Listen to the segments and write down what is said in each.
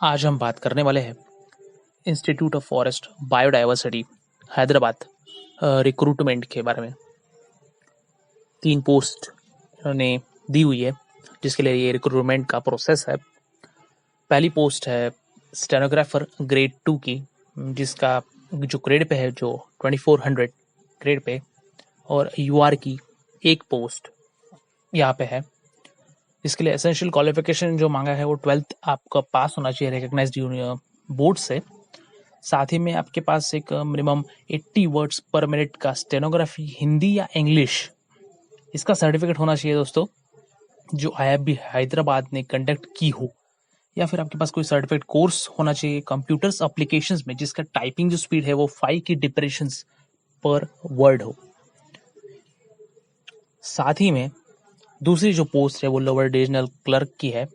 आज हम बात करने वाले हैं institute of forest biodiversity Hyderabad recruitment के बारे में। 3 पोस्ट इन्होंने दी हुई है जिसके लिए ये रिक्रूटमेंट का प्रोसेस है। पहली पोस्ट है स्टेनोग्राफर ग्रेड 2 की, जिसका जो ग्रेड पे है जो 2400 ग्रेड पे, और यूआर की एक पोस्ट यहाँ पे है। इसके लिए एसेंशियल क्वालिफिकेशन जो मांगा है वो 12th आपका पास होना चाहिए रिकग्नाइज्ड बोर्ड से। साथ ही में आपके पास एक मिनिमम 80 वर्ड्स पर मिनट का स्टेनोग्राफी हिंदी या इंग्लिश इसका सर्टिफिकेट होना चाहिए दोस्तों, जो आईएफबी हैदराबाद ने कंडक्ट की हो, या फिर आपके पास कोई सर्टिफिकेट कोर्स होना चाहिए कंप्यूटर्स एप्लीकेशंस में जिसका टाइपिंग जो स्पीड है वो 5 की डिप्रेशंस पर वर्ड हो। साथ ही में दूसरी जो पोस्ट है वो लोअर डिविजनल क्लर्क की है,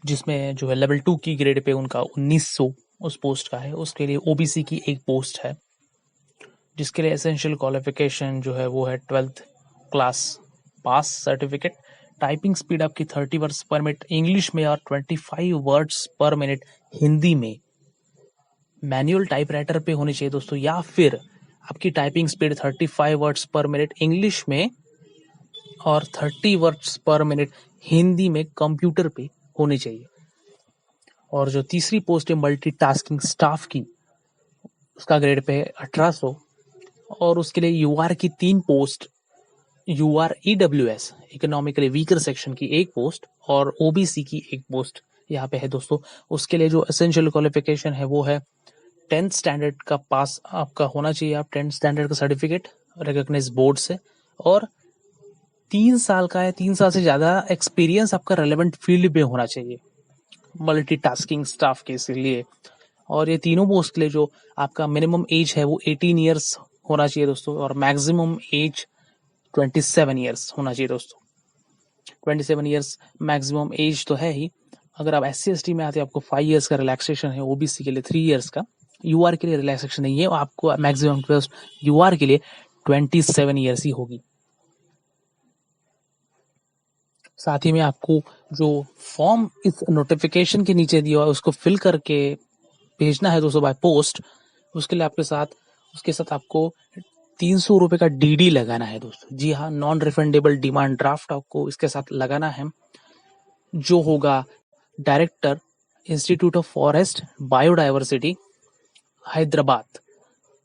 जिसमें जो है लेवल 2 की ग्रेड पे उनका 1900 उस पोस्ट का है। उसके लिए ओबीसी की एक पोस्ट है जिसके लिए एसेंशियल क्वालिफिकेशन जो है वो है 12th class pass certificate. Typing speed आपकी 30 वर्ड्स पर मिनट इंग्लिश में और 25 वर्ड्स पर मिनट हिंदी में मैनुअल टाइपराइटर पे होनी चाहिए दोस्तों, या फिर आपकी टाइपिंग स्पीड 35 वर्ड्स पर मिनट इंग्लिश में और 30 वर्ड्स पर मिनट हिंदी में कंप्यूटर पे होनी चाहिए। और जो तीसरी पोस्ट है मल्टीटास्किंग स्टाफ की, उसका ग्रेड पे है 1800, और उसके लिए यूआर की 3 post, UR EWS economically weaker section की एक पोस्ट और ओबीसी की एक पोस्ट यहाँ पे है दोस्तों। उसके लिए जो एसेंशियल क्वालिफिकेशन है वो है 10th स्टैंडर्ड का पास आपका होना चाहिए, आप 10th स्टैंडर्ड का सर्टिफिकेट रिकॉग्नाइज बोर्ड से, और 3 साल का है, 3 साल से ज्यादा एक्सपीरियंस आपका रेलेवेंट फील्ड में होना चाहिए मल्टीटास्किंग स्टाफ के लिए। और ये तीनों पोस्ट के लिए जो आपका मिनिमम एज है वो 18 ईयर्स होना चाहिए दोस्तों, और मैक्सिमम एज 27 ईयर्स होना चाहिए दोस्तों। 27 ईयर्स मैक्सिमम एज तो है ही। अगर आप SC/ST में आते हैं आपको 5 ईयर्स का रिलैक्सेशन है, ओबीसी के लिए 3 ईयर्स का, यूआर के लिए रिलैक्सेशन नहीं है, आपको मैक्सिमम यूआर के लिए 27 ईयर्स ही होगी। साथ ही में आपको जो फॉर्म इस नोटिफिकेशन के नीचे दिया हुआ है उसको फिल करके भेजना है दोस्तों बाय पोस्ट। उसके लिए उसके साथ आपको 300 रुपए का डीडी लगाना है दोस्तों। जी हाँ, नॉन रिफंडेबल डिमांड ड्राफ्ट आपको इसके साथ लगाना है, जो होगा director institute of forest biodiversity Hyderabad,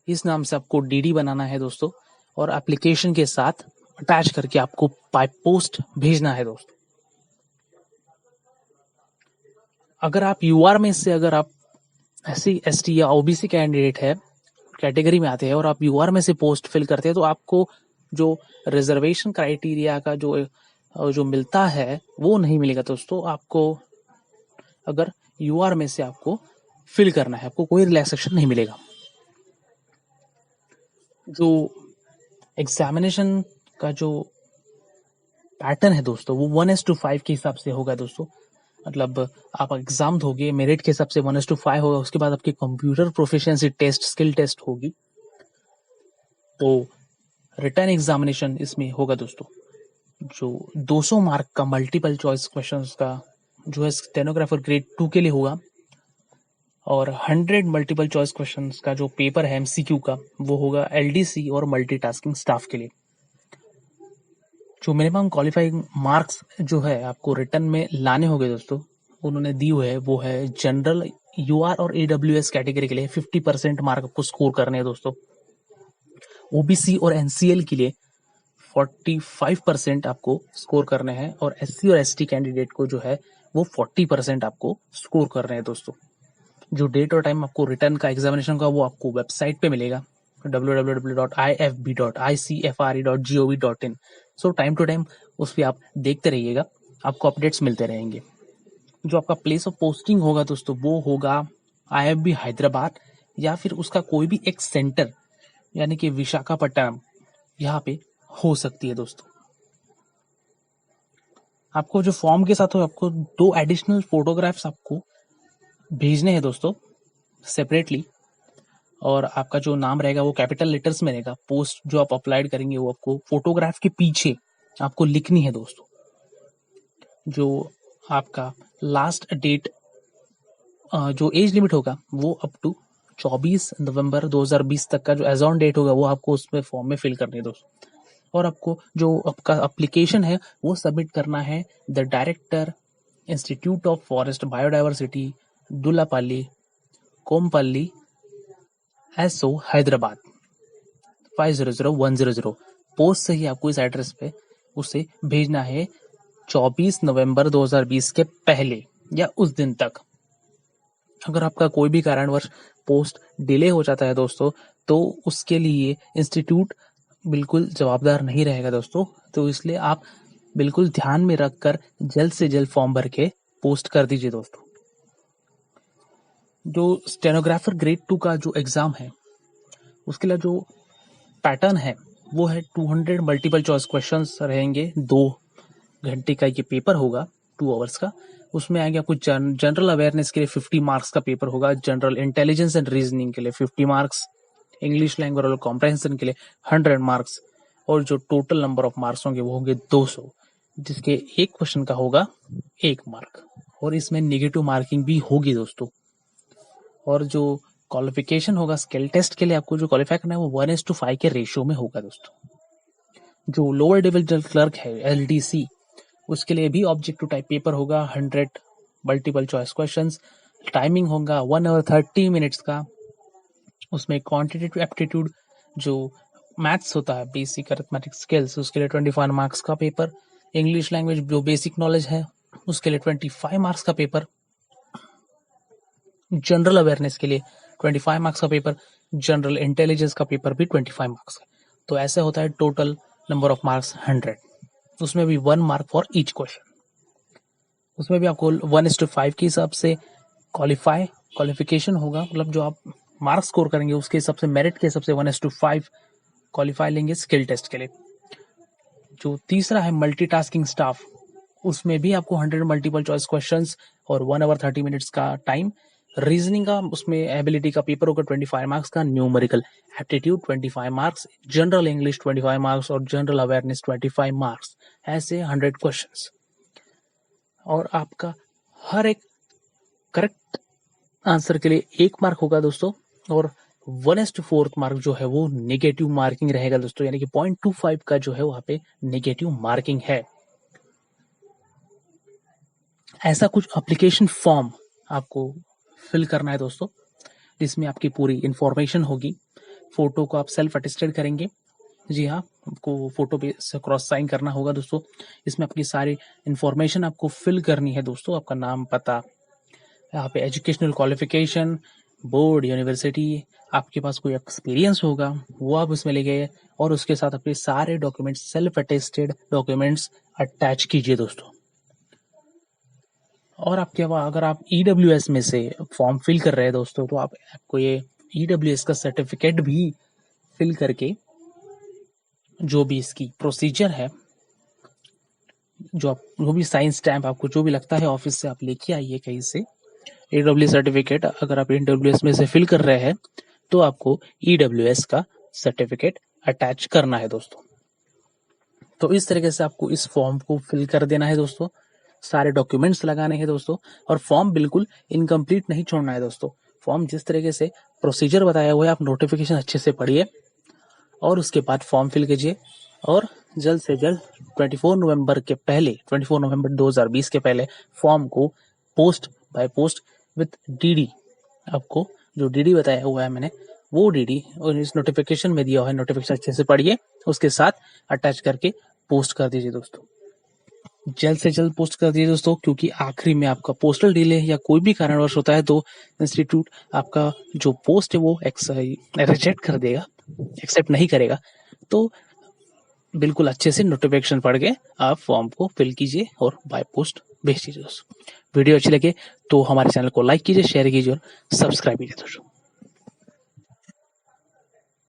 इस नाम से आपको डीडी बनाना है दोस्तों, और एप्लीकेशन के साथ अटैच करके आपको बाय पोस्ट भेजना है दोस्तों। अगर आप यूआर में से अगर आप SC/ST या ओबीसी कैंडिडेट है कैटेगरी में आते हैं और आप यूआर में से पोस्ट फिल करते हैं तो आपको जो रिजर्वेशन क्राइटेरिया का जो मिलता है वो नहीं मिलेगा दोस्तों। आपको अगर यूआर में से आपको फिल करना है आपको कोई रिलैक्सेशन नहीं मिलेगा। जो एग्जामिनेशन का जो पैटर्न है दोस्तों वो 1:5 के हिसाब से होगा दोस्तों। मतलब आप एग्जाम दोगे मेरिट के हिसाब से 1:5 होगा, उसके बाद आपकी computer proficiency test skill test होगी, तो रिटर्न एग्जामिनेशन इसमें होगा दोस्तों। जो 200 मार्क का मल्टीपल चॉइस क्वेश्चंस का जो है स्टेनोग्राफर ग्रेड 2 के लिए होगा, और 100 मल्टीपल चॉइस क्वेश्चंस का जो पेपर है MCQ का वो होगा LDC और मल्टीटास्किंग स्टाफ के लिए। जो मिनिमम क्वालिफाइंग मार्क्स जो है आपको रिटर्न में लाने होंगे दोस्तों, उन्होंने दी हुई है वो है जनरल यूआर और AWS कैटेगरी के लिए 50% मार्क आपको स्कोर करने हैं दोस्तों। ओबीसी और NCL के लिए 45% आपको स्कोर करने हैं, और SC और ST कैंडिडेट को जो है वो 40% आपको स्कोर कर रहे हैं दोस्तों। जो डेट और टाइम आपको रिटर्न का एग्जामिनेशन का वो आपको वेबसाइट पे मिलेगा www.ifb.icfre.gov.in। So time to time उस पर आप देखते रहिएगा, आपको अपडेट्स मिलते रहेंगे। जो आपका प्लेस ऑफ पोस्टिंग होगा दोस्तों वो होगा IFB हैदराबाद, या फिर उसका कोई भी एक सेंटर यानी कि विशाखापट्टनम यहाँ पे हो सकती है दोस्तों। आपको जो फॉर्म के साथ हो आपको 2 एडिशनल फोटोग्राफ्स आपको भेजने हैं दोस्तों सेपरेटली, और आपका जो नाम रहेगा वो कैपिटल लेटर्स में रहेगा। पोस्ट जो आप अप्लाइड करेंगे वो आपको फोटोग्राफ के पीछे आपको लिखनी है दोस्तों। जो आपका लास्ट डेट जो एज लिमिट होगा वो अप टू 24 नवंबर 2020 तक का जो एज ऑन डेट होगा वो आपको उसमें फॉर्म में फिल करनी है दोस्तों। और आपको जो आपका एप्लीकेशन है वो सबमिट करना है the director, institute of forest biodiversity, Dulapally, Kompally, SO, Hyderabad 500100। Post से ही आपको इस एड्रेस पे उसे भेजना है 24 नवंबर 2020 के पहले या उस दिन तक। अगर आपका कोई भी कारणवश पोस्ट डिले हो जाता है दोस्तों, तो उसके लिए इंस्टीट्यूट बिल्कुल जवाबदार नहीं रहेगा दोस्तों। तो इसलिए आप बिल्कुल ध्यान में रखकर जल्द से जल्द फॉर्म भर के पोस्ट कर दीजिए दोस्तों। जो स्टेनोग्राफर ग्रेड 2 का जो एग्जाम है उसके लिए जो पैटर्न है वो है 200 मल्टीपल चॉइस क्वेश्चंस रहेंगे। 2 घंटे का ये पेपर होगा, 2 आवर्स का। उसमें आएंगे आपको जनरल अवेयरनेस के लिए 50 मार्क्स का पेपर होगा, जनरल इंटेलिजेंस एंड रीजनिंग के लिए 50 मार्क्स, इंग्लिश लैंग्वेज और कॉम्प्रहेंशन के लिए 100 मार्क्स, और जो टोटल नंबर ऑफ मार्क्स होंगे वो होंगे 200, जिसके एक क्वेश्चन का होगा 1 मार्क, और इसमें नेगेटिव मार्किंग भी होगी दोस्तों। और जो क्वालिफिकेशन होगा स्किल टेस्ट के लिए आपको जो क्वालिफाई करना है वो 1:5 के रेशियो में होगा दोस्तों। जो लोअर डिविजनल क्लर्क है LDC, उसके लिए भी ऑब्जेक्टिव टाइप पेपर होगा, 100 मल्टीपल चॉइस क्वेश्चंस, टाइमिंग होगा 1 आवर 30 मिनट्स का। उसमें क्वांटिटेटिव एप्टीट्यूड जो मैथ्स होता है, बेसिक अरिथमेटिक स्किल्स, उसके लिए 25 मार्क्स का पेपर। इंग्लिश लैंग्वेज जो बेसिक नॉलेज है उसके लिए 25 मार्क्स का पेपर। जनरल अवेयरनेस के लिए 25 मार्क्स का पेपर, जनरल इंटेलिजेंस का पेपर भी 25 मार्क्स का। तो ऐसे होता है टोटल नंबर ऑफ मार्क्स 100। उसमें भी 1 मार्क फॉर ईच क्वेश्चन। उसमें भी आपको 1:5 के हिसाब से क्वालिफिकेशन होगा, मतलब जो आप मार्क्स स्कोर करेंगे उसके हिसाब से, मेरिट के हिसाब से 1:5 क्वालिफाई लेंगे स्किल टेस्ट के लिए। जो तीसरा है मल्टीटास्किंग स्टाफ, उसमें भी आपको 100 मल्टीपल चॉइस क्वेश्चंस और 1 आवर 30 मिनट्स का टाइम। रीजनिंग का उसमें एबिलिटी का पेपर होगा 25 मार्क्स का, numerical aptitude 25 marks, general English 25 marks और जनरल अवेयरनेस 25 मार्क्स। ऐसे 100 क्वेश्चंस, और आपका हर एक करेक्ट आंसर के लिए 1 मार्क होगा दोस्तों। और 1:4 मार्क जो है वो नेगेटिव मार्किंग रहेगा दोस्तों, यानी कि 0.25 का जो है वहां पे नेगेटिव मार्किंग है। ऐसा कुछ एप्लीकेशन फॉर्म आपको फिल करना है दोस्तों, जिसमें आपकी पूरी इंफॉर्मेशन होगी। फोटो को आप सेल्फ अटेस्टेड करेंगे, जी हाँ, आपको फोटो पे क्रॉस साइन करना होगा दोस्तों। इसमें आपकी सारी इंफॉर्मेशन आपको फिल करनी है दोस्तों, आपका नाम, पता, यहाँ पे एजुकेशनल क्वालिफिकेशन, बोर्ड, यूनिवर्सिटी, आपके पास कोई एक्सपीरियंस होगा वो आप उसमें ले गए, और उसके साथ अपने सारे documents, self attested documents attach कीजिए दोस्तों। और आपके अगर आप EWS में से फॉर्म फिल कर रहे हैं दोस्तों, तो आपको ये EWS का सर्टिफिकेट भी फिल करके, जो भी इसकी प्रोसीजर है, जो भी साइन स्टैम्प आपको जो भी लगता है ऑफिस से आप लेके आइए कहीं से। EWS सर्टिफिकेट अगर आप EWS में से फिल कर रहे हैं तो आपको EWS का सर्टिफिकेट अटैच करना है दोस्तों। तो इस तरीके से आपको इस फॉर्म को फिल कर देना है दोस्तों, सारे डॉक्यूमेंट्स लगाने हैं दोस्तों, और फॉर्म बिल्कुल इनकम्प्लीट नहीं छोड़ना है दोस्तों। फॉर्म जिस तरीके से प्रोसीजर बताया हुआ है आप नोटिफिकेशन अच्छे से पढ़िए और उसके बाद फॉर्म फिल कीजिए, और जल्द से जल्द 24 नवंबर 2020 के पहले फॉर्म को post by post with DD, आपको जो DD बताया हुआ है मैंने वो DD और इस नोटिफिकेशन में दिया हुआ है, नोटिफिकेशन अच्छे से पढ़िए, उसके साथ अटैच करके पोस्ट कर दीजिए दोस्तों। जल्द से जल्द पोस्ट कर दीजिए दोस्तों, क्योंकि आखिरी में आपका पोस्टल डिले या कोई भी कारणवश होता है तो इंस्टीट्यूट आपका जो पोस्ट है वो रिजेक्ट कर देगा, एक्सेप्ट नहीं करेगा। तो बिल्कुल अच्छे से नोटिफिकेशन पढ़ के आप फॉर्म को फिल कीजिए और बाय पोस्ट भेज दीजिए दोस्तों। वीडियो अच्छी लगे तो हमारे चैनल को लाइक कीजिए, शेयर कीजिए और सब्सक्राइब कीजिए दोस्तों।